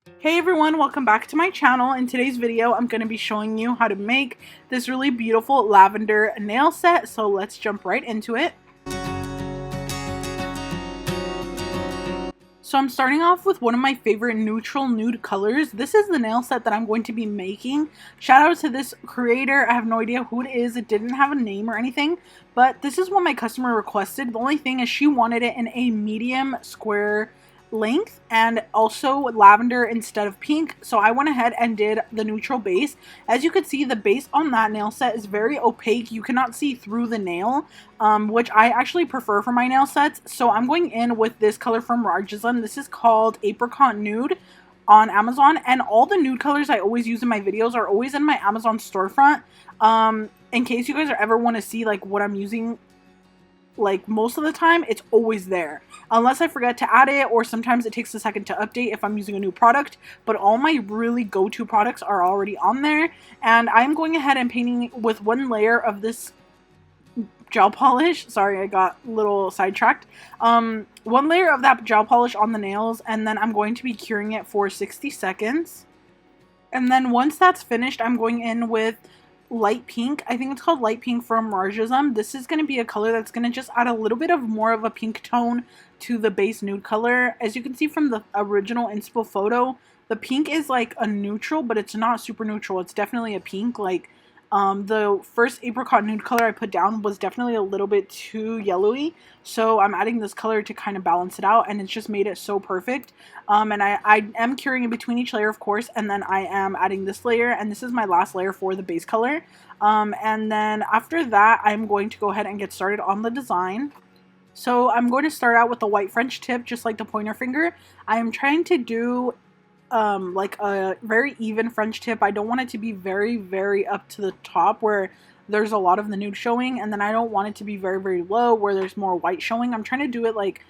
Hey everyone, welcome back to my channel. In today's video, I'm going to be showing you how to make this really beautiful lavender nail set. So let's jump right into it. So I'm starting off with one of my favorite neutral nude colors. This is the nail set that I'm going to be making. Shout out to this creator. I have no idea who it is. It didn't have a name or anything, but this is what my customer requested. The only thing is she wanted it in a medium square length and also lavender instead of pink, so I went ahead and did the neutral base. As you can see, the base on that nail set is very opaque. You cannot see through the nail, which I actually prefer for my nail sets. So I'm going in with this color from rarjsm. This is called Apricot Nude on Amazon, and all the nude colors I always use in my videos are always in my Amazon storefront. In case you guys ever want to see like what I'm using, like most of the time it's always there unless I forget to add it, or sometimes it takes a second to update if I'm using a new product, but all my really go-to products are already on there. And I'm going ahead and painting with one layer of this gel polish. Sorry, I got a little sidetracked. One layer of that gel polish on the nails, and then I'm going to be curing it for 60 seconds. And then once that's finished, I'm going in with light pink. I think it's called light pink from rarjsm. This is going to be a color that's going to just add a little bit of more of a pink tone to the base nude color. As you can see from the original inspo photo, the pink is like a neutral, but it's not super neutral. It's definitely a pink. Like the first apricot nude color I put down was definitely a little bit too yellowy, so I'm adding this color to kind of balance it out, and it's just made it so perfect. And I am curing in between each layer, of course, and then I am adding this layer, and this is my last layer for the base color. And then after that, I'm going to go ahead and get started on the design. So I'm going to start out with the white French tip, just like the pointer finger. I am trying to do like a very even French tip. I don't want it to be very up to the top where there's a lot of the nude showing, and then I don't want it to be very low where there's more white showing. I'm trying to do it like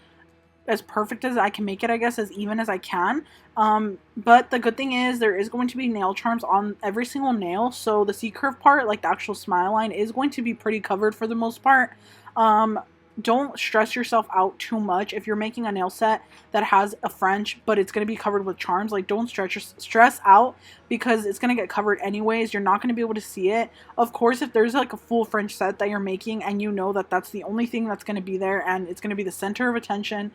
as perfect as I can make it, I guess, as even as I can. But the good thing is there is going to be nail charms on every single nail, so the C-curve part, like the actual smile line, is going to be pretty covered for the most part. Don't stress yourself out too much if you're making a nail set that has a French but it's going to be covered with charms. Like, don't stress out, because it's going to get covered anyways. You're not going to be able to see it. Of course, if there's like a full French set that you're making and you know that that's the only thing that's going to be there and it's going to be the center of attention,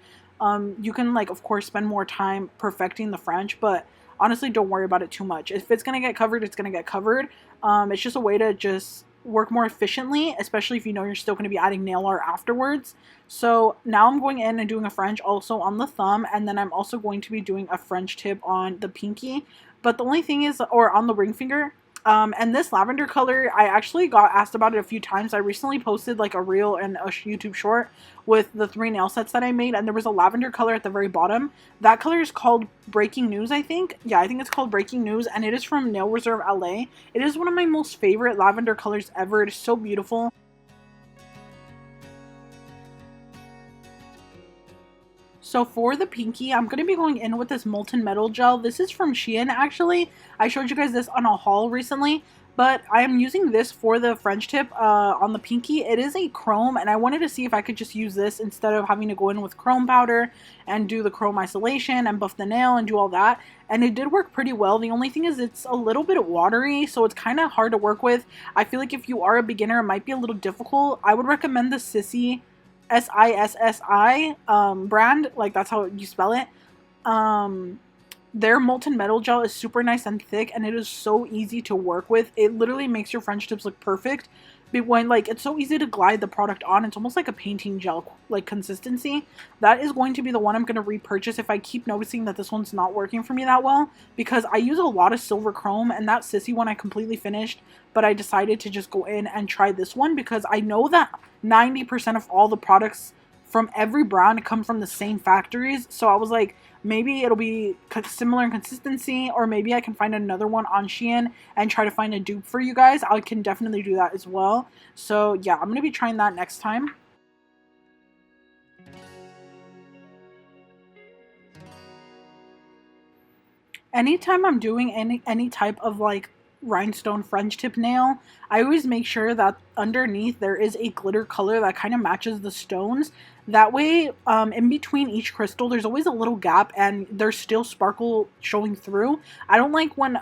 you can, like, of course, spend more time perfecting the French, but honestly, don't worry about it too much. If it's going to get covered, it's going to get covered. It's just a way to just work more efficiently, especially if you know you're still going to be adding nail art afterwards. So now I'm going in and doing a French also on the thumb, and then I'm also going to be doing a French tip on the pinky. But the only thing is, or on the ring finger. And this lavender color, I actually got asked about it a few times. I recently posted like a reel and a YouTube short with the 3 nail sets that I made, and there was a lavender color at the very bottom. That color is called Breaking News, I think. Yeah, I think it's called Breaking News, and it is from Nail Reserve LA. It is one of my most favorite lavender colors ever. It is so beautiful. So for the pinky, I'm going to be going in with this molten metal gel. This is from Shein, actually. I showed you guys this on a haul recently, but I am using this for the French tip on the pinky. It is a chrome, and I wanted to see if I could just use this instead of having to go in with chrome powder and do the chrome isolation and buff the nail and do all that. And it did work pretty well. The only thing is it's a little bit watery, so it's kind of hard to work with. I feel like if you are a beginner, it might be a little difficult. I would recommend the Sissi SISSI brand, like that's how you spell it. Their molten metal gel is super nice and thick, and it is so easy to work with. It literally makes your French tips look perfect. But when, like, it's so easy to glide the product on, it's almost like a painting gel like consistency. That is going to be the one I'm going to repurchase if I keep noticing that this one's not working for me that well, because I use a lot of silver chrome, and that Sissy one I completely finished, but I decided to just go in and try this one because I know that 90% of all the products from every brand come from the same factories. So I was like, maybe it'll be similar in consistency, or maybe I can find another one on Shein and try to find a dupe for you guys. I can definitely do that as well. So yeah, I'm going to be trying that next time. Anytime I'm doing any type of like rhinestone French tip nail, I always make sure that underneath there is a glitter color that kind of matches the stones. That way, in between each crystal, there's always a little gap and there's still sparkle showing through. I don't like when,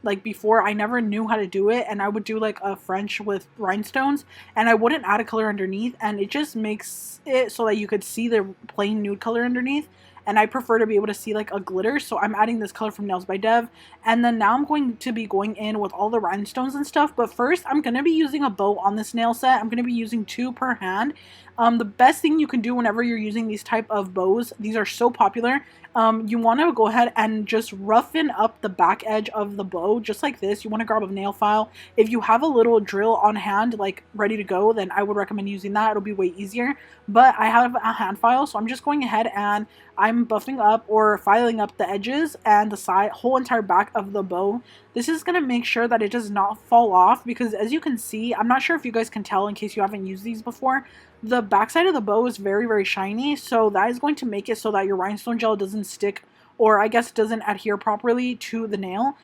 like before, I never knew how to do it, and I would do like a French with rhinestones, and I wouldn't add a color underneath, and it just makes it so that you could see the plain nude color underneath. And I prefer to be able to see like a glitter, so I'm adding this color from Nailzbydev. And then now I'm going to be going in with all the rhinestones and stuff, but first I'm going to be using a bow on this nail set. I'm going to be using 2 per hand. The best thing you can do whenever you're using these type of bows, these are so popular, you want to go ahead and just roughen up the back edge of the bow just like this. You want to grab a nail file. If you have a little drill on hand like ready to go, then I would recommend using that. It'll be way easier, but I have a hand file, so I'm just going ahead and I'm buffing up or filing up the edges and the side whole entire back of the bow. This is going to make sure that it does not fall off, because as you can see, I'm not sure if you guys can tell in case you haven't used these before, the backside of the bow is very, very shiny, so that is going to make it so that your rhinestone gel doesn't stick, or I guess doesn't adhere properly to the nail.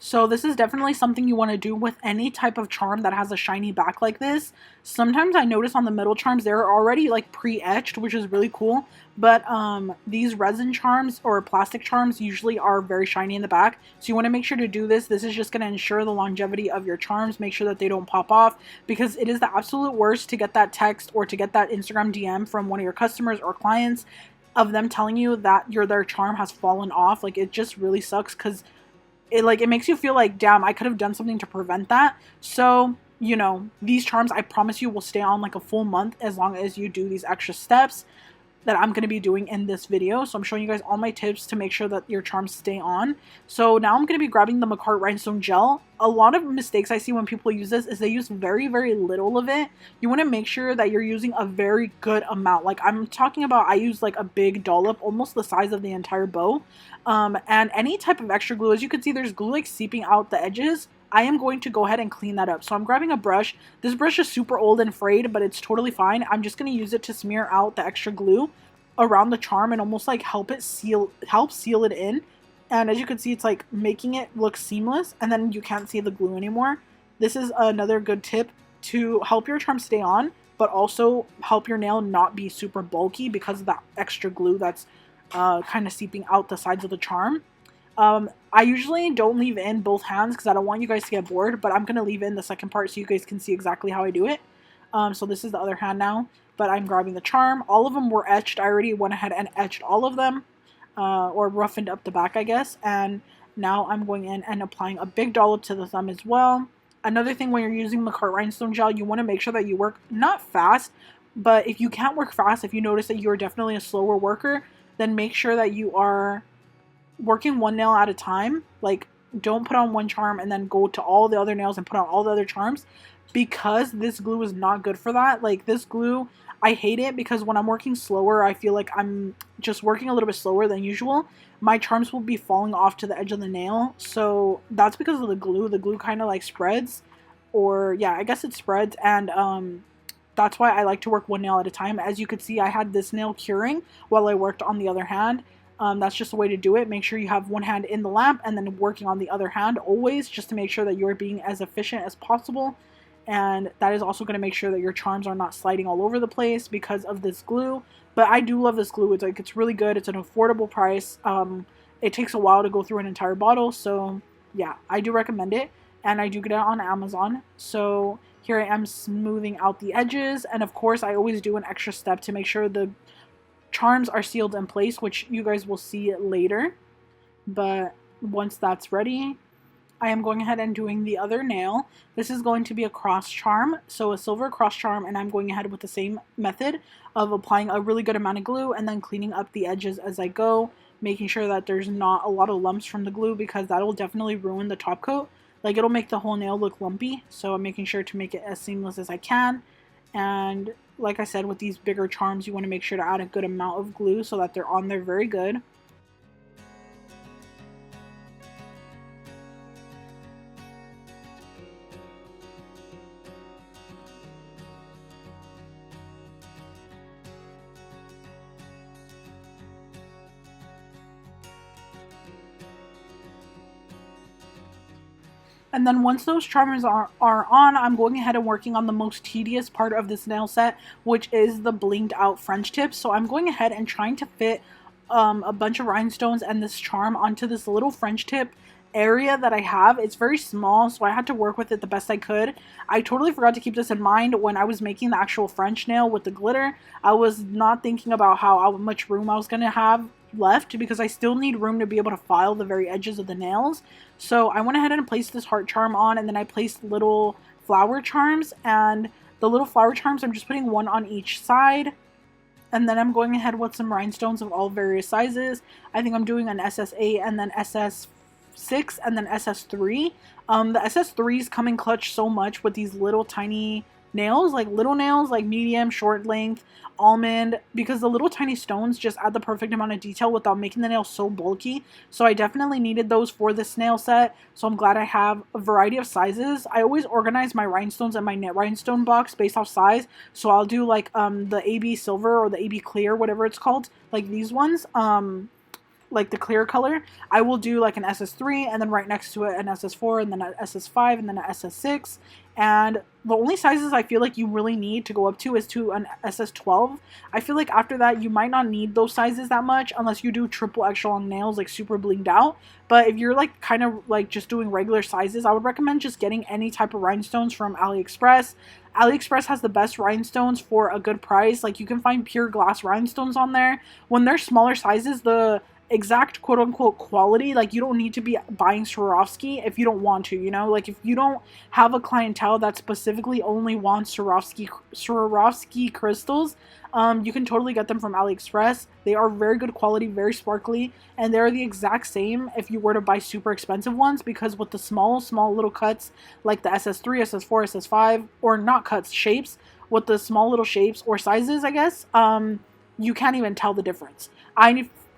So this is definitely something you want to do with any type of charm that has a shiny back like this. Sometimes I notice on the metal charms they're already like pre-etched, which is really cool, but these resin charms or plastic charms usually are very shiny in the back, so you want to make sure to do this. This is just going to ensure the longevity of your charms. Make sure that they don't pop off, because it is the absolute worst to get that text or to get that Instagram DM from one of your customers or clients of them telling you that their charm has fallen off. Like, it just really sucks, because it makes you feel like, damn, I could have done something to prevent that. So, you know, these charms, I promise you, will stay on like a full month as long as you do these extra steps that I'm going to be doing in this video. So I'm showing you guys all my tips to make sure that your charms stay on. So now I'm going to be grabbing the makartt rhinestone gel. A lot of mistakes I see when people use this is they use very, very little of it. You want to make sure that you're using a very good amount. Like I'm talking about, I use like a big dollop, almost the size of the entire bow. And any type of extra glue, as you can see, there's glue like seeping out the edges. I am going to go ahead and clean that up. So I'm grabbing a brush. This brush is super old and frayed, but it's totally fine. I'm just going to use it to smear out the extra glue around the charm and almost like help seal it in. And as you can see, it's like making it look seamless, and then you can't see the glue anymore. This is another good tip to help your charm stay on, but also help your nail not be super bulky because of that extra glue that's kind of seeping out the sides of the charm. I usually don't leave in both hands because I don't want you guys to get bored, but I'm going to leave in the second part so you guys can see exactly how I do it. So this is the other hand now, but I'm grabbing the charm. All of them were etched. I already went ahead and etched all of them, or roughened up the back, I guess. And now I'm going in and applying a big dollop to the thumb as well. Another thing when you're using makartt rhinestone gel, you want to make sure that you work not fast, but if you can't work fast, if you notice that you're definitely a slower worker, then make sure that you are working one nail at a time. Like, don't put on one charm and then go to all the other nails and put on all the other charms, because this glue is not good for that. Like, this glue, I hate it because when I'm working slower, I feel like I'm just working a little bit slower than usual. My charms will be falling off to the edge of the nail. So that's because of the glue. The glue kind of like spreads, or yeah, I guess it spreads. And that's why I like to work one nail at a time. As you could see, I had this nail curing while I worked on the other hand. That's just a way to do it. Make sure you have one hand in the lamp and then working on the other hand always, just to make sure that you're being as efficient as possible. And that is also going to make sure that your charms are not sliding all over the place because of this glue. But I do love this glue. It's really good. It's an affordable price. It takes a while to go through an entire bottle. So yeah, I do recommend it. And I do get it on Amazon. So here I am smoothing out the edges. And of course, I always do an extra step to make sure the charms are sealed in place, which you guys will see later. But once that's ready, I am going ahead and doing the other nail. This is going to be a cross charm, so a silver cross charm, and I'm going ahead with the same method of applying a really good amount of glue and then cleaning up the edges as I go, making sure that there's not a lot of lumps from the glue, because that'll definitely ruin the top coat. Like, it'll make the whole nail look lumpy, so I'm making sure to make it as seamless as I can. And like I said, with these bigger charms, you want to make sure to add a good amount of glue so that they're on there very good. And then once those charms are on, I'm going ahead and working on the most tedious part of this nail set, which is the blinged out French tips. So I'm going ahead and trying to fit a bunch of rhinestones and this charm onto this little French tip area that I have. It's very small, so I had to work with it the best I could. I totally forgot to keep this in mind when I was making the actual French nail with the glitter. I was not thinking about how much room I was going to have left, because I still need room to be able to file the very edges of the nails. So I went ahead and placed this heart charm on, and then I placed little flower charms, and the little flower charms, I'm just putting one on each side. And then I'm going ahead with some rhinestones of all various sizes. I think I'm doing an SS8 and then SS6 and then SS3. The SS3s come in clutch so much with these little tiny nails, like little nails, like medium, short length, almond, because the little tiny stones just add the perfect amount of detail without making the nail so bulky. So I definitely needed those for this nail set. So I'm glad I have a variety of sizes. I always organize my rhinestones in my rhinestone box based off size. So I'll do like the AB silver or the AB clear, whatever it's called, like these ones. Like the clear color, I will do like an SS3 and then right next to it an SS4 and then an SS5 and then an SS6. And the only sizes I feel like you really need to go up to is to an SS12. I feel like after that you might not need those sizes that much unless you do triple extra long nails, like super blinged out. But if you're like kind of like just doing regular sizes, I would recommend just getting any type of rhinestones from AliExpress. AliExpress has the best rhinestones for a good price. Like you can find pure glass rhinestones on there. When they're smaller sizes, the exact quote-unquote quality, like you don't need to be buying Swarovski if you don't want to, you know, like if you don't have a clientele that specifically only wants Swarovski crystals, you can totally get them from AliExpress. They are very good quality, very sparkly, and they're the exact same if you were to buy super expensive ones, because with the small little cuts like the SS3, SS4, SS5, or not cuts, shapes, with the small little shapes or sizes, I guess, you can't even tell the difference.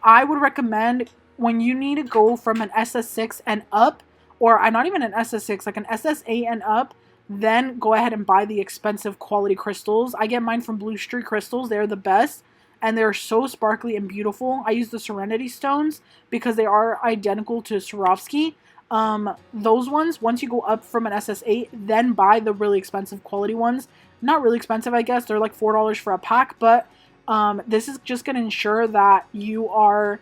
I would recommend when you need to go from an SS6 and up, or not even an SS6, like an SS8 and up, then go ahead and buy the expensive quality crystals. I get mine from Bluestreak crystals. They're the best, and they're so sparkly and beautiful. I use the Serenity stones because they are identical to Swarovski. Those ones, once you go up from an SS8, then buy the really expensive quality ones. Not really expensive, I guess. They're like $4 for a pack, but this is just going to ensure that you are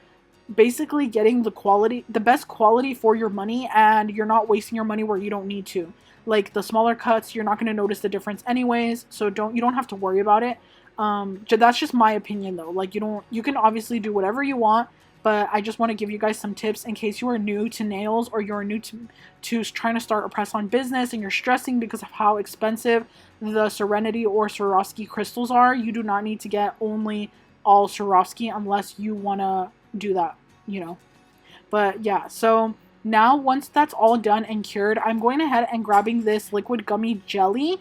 basically getting the best quality for your money, and you're not wasting your money where you don't need to. Like the smaller cuts, you're not going to notice the difference anyways, so you don't have to worry about it. That's just my opinion though. Like you can obviously do whatever you want, but I just want to give you guys some tips in case you are new to nails, or you're new to trying to start a press-on business and you're stressing because of how expensive the Serenity or Swarovski crystals are. You do not need to get only all Swarovski unless you want to do that, you know. But yeah, so now once that's all done and cured, I'm going ahead and grabbing this liquid gummy jelly.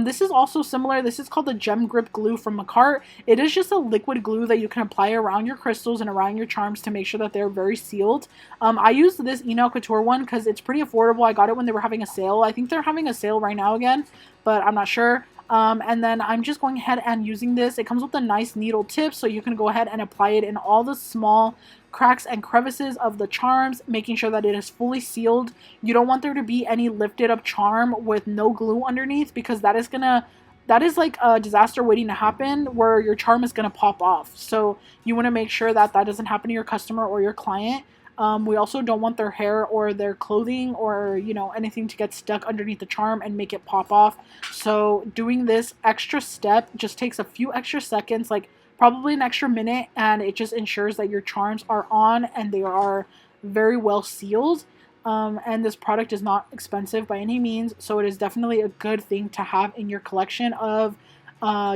This is also similar. This is called the Gem Grip Glue from makartt. It is just a liquid glue that you can apply around your crystals and around your charms to make sure that they're very sealed. I used this enailcouture one because it's pretty affordable. I got it when they were having a sale. I think they're having a sale right now again, but I'm not sure. And then I'm just going ahead and using this. It comes with a nice needle tip, so you can go ahead and apply it in all the small cracks and crevices of the charms, making sure that it is fully sealed. You don't want there to be any lifted up charm with no glue underneath, because that is like a disaster waiting to happen where your charm is gonna pop off. So you want to make sure that that doesn't happen to your customer or your client. We also don't want their hair or their clothing or, you know, anything to get stuck underneath the charm and make it pop off. So doing this extra step just takes a few extra seconds, like probably an extra minute, and it just ensures that your charms are on and they are very well sealed. And this product is not expensive by any means, so it is definitely a good thing to have in your collection of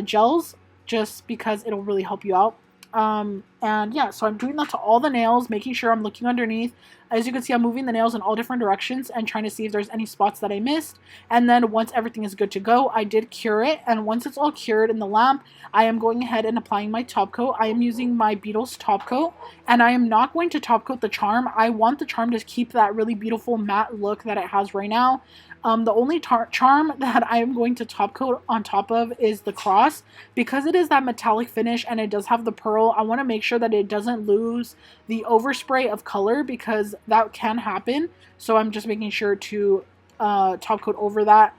gels, just because it'll really help you out. And yeah, so I'm doing that to all the nails, making sure I'm looking underneath. As you can see, I'm moving the nails in all different directions and trying to see if there's any spots that I missed. And then once everything is good to go, I did cure it. And once it's all cured in the lamp, I am going ahead and applying my top coat. I am using my Beetles top coat, and I am not going to top coat the charm. I want the charm to keep that really beautiful matte look that it has right now. The only charm that I am going to top coat on top of is the cross, because it is that metallic finish and it does have the pearl. I want to make sure that it doesn't lose the overspray of color, because that can happen. So I'm just making sure to top coat over that.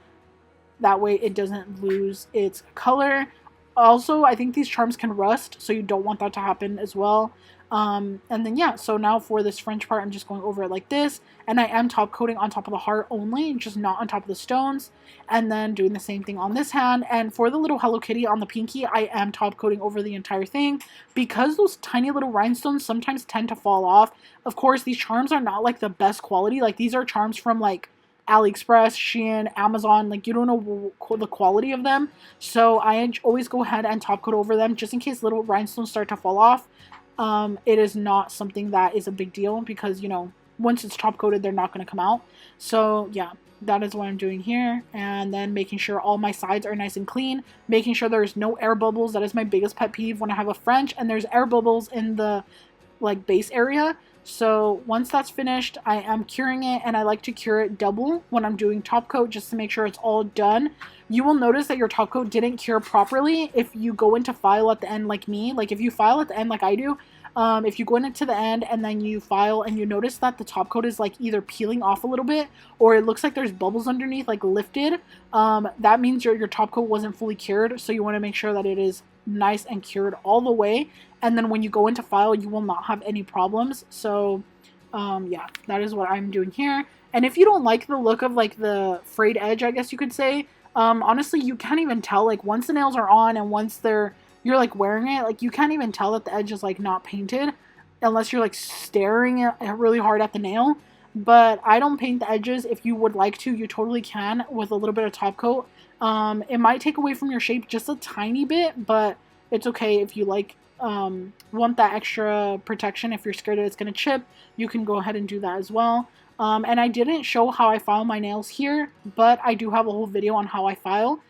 That way it doesn't lose its color. Also, I think these charms can rust, so you don't want that to happen as well. And then yeah, so now for this French part, I'm just going over it like this, and I am top coating on top of the heart only, just not on top of the stones, and then doing the same thing on this hand. And for the little Hello Kitty on the pinky, I am top coating over the entire thing, because those tiny little rhinestones sometimes tend to fall off. Of course, these charms are not like the best quality. Like, these are charms from like AliExpress, Shein, Amazon. Like, you don't know the quality of them, so I always go ahead and top coat over them just in case little rhinestones start to fall off. It is not something that is a big deal, because, you know, once it's top coated, they're not going to come out. So yeah, that is what I'm doing here. And then making sure all my sides are nice and clean, making sure there's no air bubbles. That is my biggest pet peeve when I have a French and there's air bubbles in the like base area. So once that's finished, I am curing it, and I like to cure it double when I'm doing top coat, just to make sure it's all done. You will notice that your top coat didn't cure properly if you go into file at the end like me. Like, if you file at the end like I do, if you go into the end and then you file and you notice that the top coat is like either peeling off a little bit, or it looks like there's bubbles underneath, like lifted, that means your top coat wasn't fully cured. So you want to make sure that it is nice and cured all the way, and then when you go into file, you will not have any problems. So yeah, that is what I'm doing here. And if you don't like the look of like the frayed edge, I guess you could say, honestly, you can't even tell, like, once the nails are on and once you're like wearing it, like, you can't even tell that the edge is like not painted unless you're like staring at really hard at the nail. But I don't paint the edges. If you would like to, you totally can with a little bit of top coat. It might take away from your shape just a tiny bit, but it's okay. If you like want that extra protection, if you're scared that it's going to chip, you can go ahead and do that as well. And I didn't show how I file my nails here, but I do have a whole video on how I file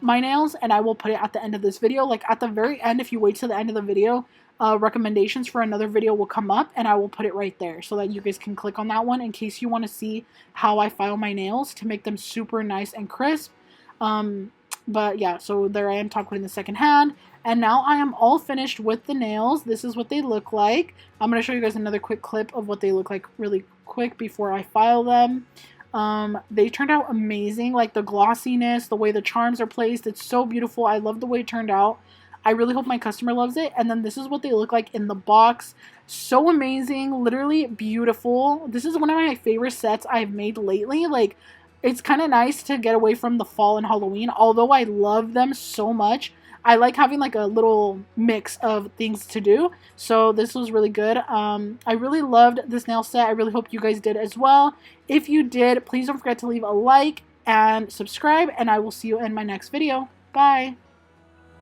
my nails, and I will put it at the end of this video. Like, at the very end, if you wait till the end of the video, recommendations for another video will come up, and I will put it right there so that you guys can click on that one in case you want to see how I file my nails to make them super nice and crisp. But yeah, so there I am top coating the second hand, and now I am all finished with the nails. This is what they look like. I'm going to show you guys another quick clip of what they look like really quick before I file them. They turned out amazing, like the glossiness, the way the charms are placed, it's so beautiful. I love the way it turned out. I really hope my customer loves it. And then this is what they look like in the box. So amazing, literally beautiful. This is one of my favorite sets I've made lately. Like, it's kind of nice to get away from the fall and Halloween, although I love them so much. I like having like a little mix of things to do. So this was really good. I really loved this nail set. I really hope you guys did as well. If you did, please don't forget to leave a like and subscribe, and I will see you in my next video. Bye.